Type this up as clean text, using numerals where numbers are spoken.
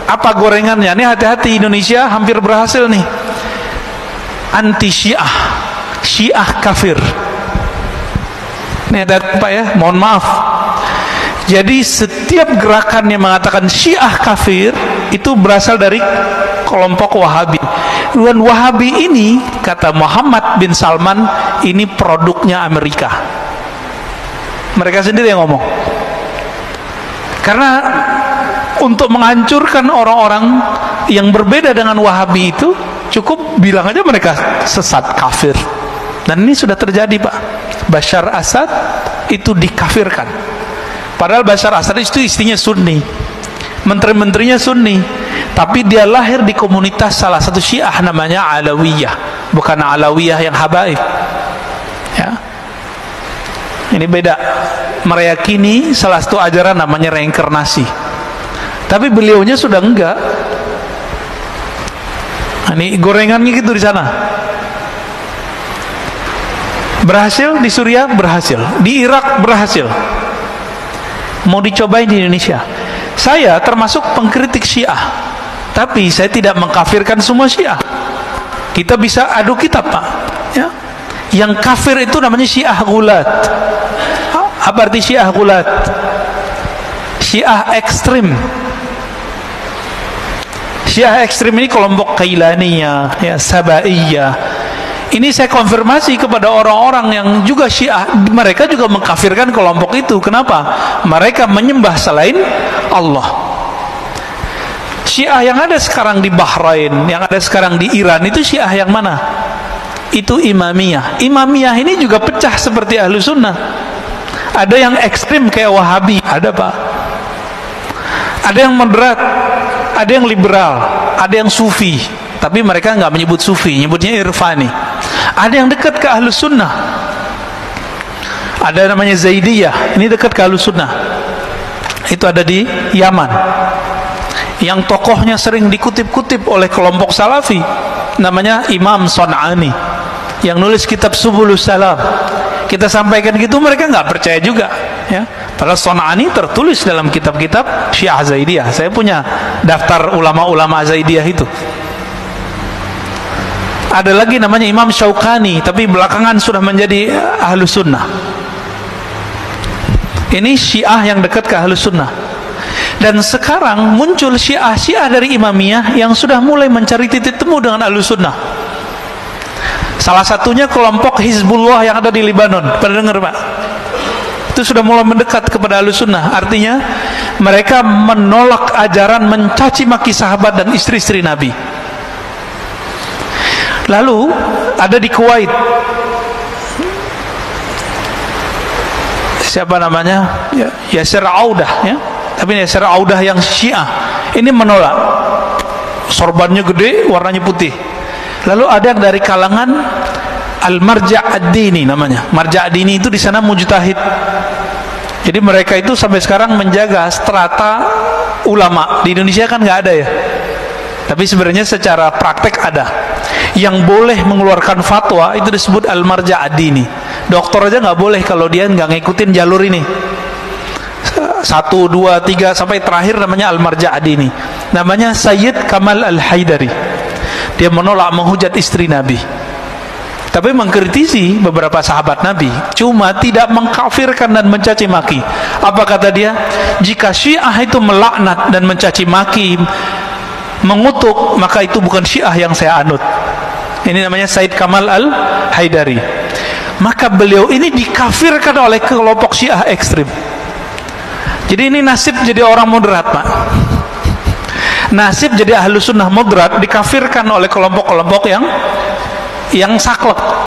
Apa gorengannya? Ini hati-hati, Indonesia hampir berhasil nih. Anti Syiah, Syiah kafir. Ini ada Pak ya, mohon maaf. Jadi setiap gerakan yang mengatakan Syiah kafir itu berasal dari kelompok Wahabi. Dan Wahabi ini, kata Muhammad bin Salman, ini produknya Amerika. Mereka sendiri yang ngomong. Karena untuk menghancurkan orang-orang yang berbeda dengan Wahabi itu, cukup bilang aja mereka sesat, kafir. Dan ini sudah terjadi, Pak. Bashar Assad itu dikafirkan. Padahal Bashar Assad itu istrinya Sunni, menteri-menterinya Sunni, tapi dia lahir di komunitas salah satu Syiah namanya Alawiyah, bukan Alawiyah yang habaib. Ya. Ini beda. Meyakini salah satu ajaran namanya reinkarnasi, tapi beliaunya sudah enggak. Ini gorengannya gitu di sana. Berhasil di Suriah, berhasil di Irak, berhasil. Mau dicobain di Indonesia. Saya termasuk pengkritik Syiah, tapi saya tidak mengkafirkan semua Syiah. Kita bisa adu kitab, Pak ya. Yang kafir itu namanya Syiah Gulat. Apa arti Syiah Gulat? Syiah ekstrim. Syiah ekstrim ini kelompok Kailaniyah, ya, Sabaiyah. Ini saya konfirmasi kepada orang-orang yang juga Syiah, mereka juga mengkafirkan kelompok itu. Kenapa? Mereka menyembah selain Allah. Syiah yang ada sekarang di Bahrain, yang ada sekarang di Iran, itu Syiah yang mana? Itu Imamiyah. Imamiyah ini juga pecah seperti Ahlu Sunnah. Ada yang ekstrim kayak Wahabi, ada Pak. Ada yang moderat, ada yang liberal, ada yang Sufi. Tapi mereka nggak menyebut Sufi, nyebutnya Irfani. Ada yang dekat ke Ahlus Sunnah. Ada namanya Zaidiyah, ini dekat ke Ahlus Sunnah. Itu ada di Yaman. Yang tokohnya sering dikutip-kutip oleh kelompok Salafi, namanya Imam Son'ani, yang nulis kitab Subulus Salam. Kita sampaikan gitu, mereka nggak percaya juga, ya. Padahal Son'ani tertulis dalam kitab-kitab Syiah Zaidiyah. Saya punya daftar ulama-ulama Zaidiyah itu. Ada lagi namanya Imam Syaukani, tapi belakangan sudah menjadi Ahlus Sunnah. Ini Syiah yang dekat ke Ahlus Sunnah. Dan sekarang muncul Syiah dari Imamiyah yang sudah mulai mencari titik temu dengan Ahlus Sunnah. Salah satunya kelompok Hizbullah yang ada di Lebanon. Pernah dengar, Pak? Itu sudah mulai mendekat kepada Ahlus Sunnah. Artinya mereka menolak ajaran mencaci maki sahabat dan istri-istri Nabi. Lalu ada di Kuwait, siapa namanya? Yasir Audah, ya. Tapi Yasir Audah yang Syiah ini menolak. Sorbannya gede, warnanya putih. Lalu ada yang dari kalangan Al-Marja' ad-Dini namanya. Marja' ad-Dini itu di sana mujtahid. Jadi mereka itu sampai sekarang menjaga strata ulama. Di Indonesia kan nggak ada ya. Tapi sebenarnya secara praktek ada. Yang boleh mengeluarkan fatwa itu disebut Al-Marja' ad-Dini. Dokter aja nggak boleh kalau dia nggak ngikutin jalur ini. 1, 2, 3 sampai terakhir namanya Al-Marja' ad-Dini. Namanya Sayyid Kamal Al-Haidari. Dia menolak menghujat istri Nabi. Tapi mengkritisi beberapa sahabat Nabi, cuma tidak mengkafirkan dan mencaci maki. Apa kata dia? Jika Syiah itu melaknat dan mencaci maki, mengutuk, maka itu bukan Syiah yang saya anut. Ini namanya Said Kamal Al-Haidari. Maka beliau ini dikafirkan oleh kelompok Syiah ekstrim. Jadi ini nasib jadi orang moderat, Pak. Nasib jadi Ahlus Sunnah moderat dikafirkan oleh kelompok-kelompok yang saklek.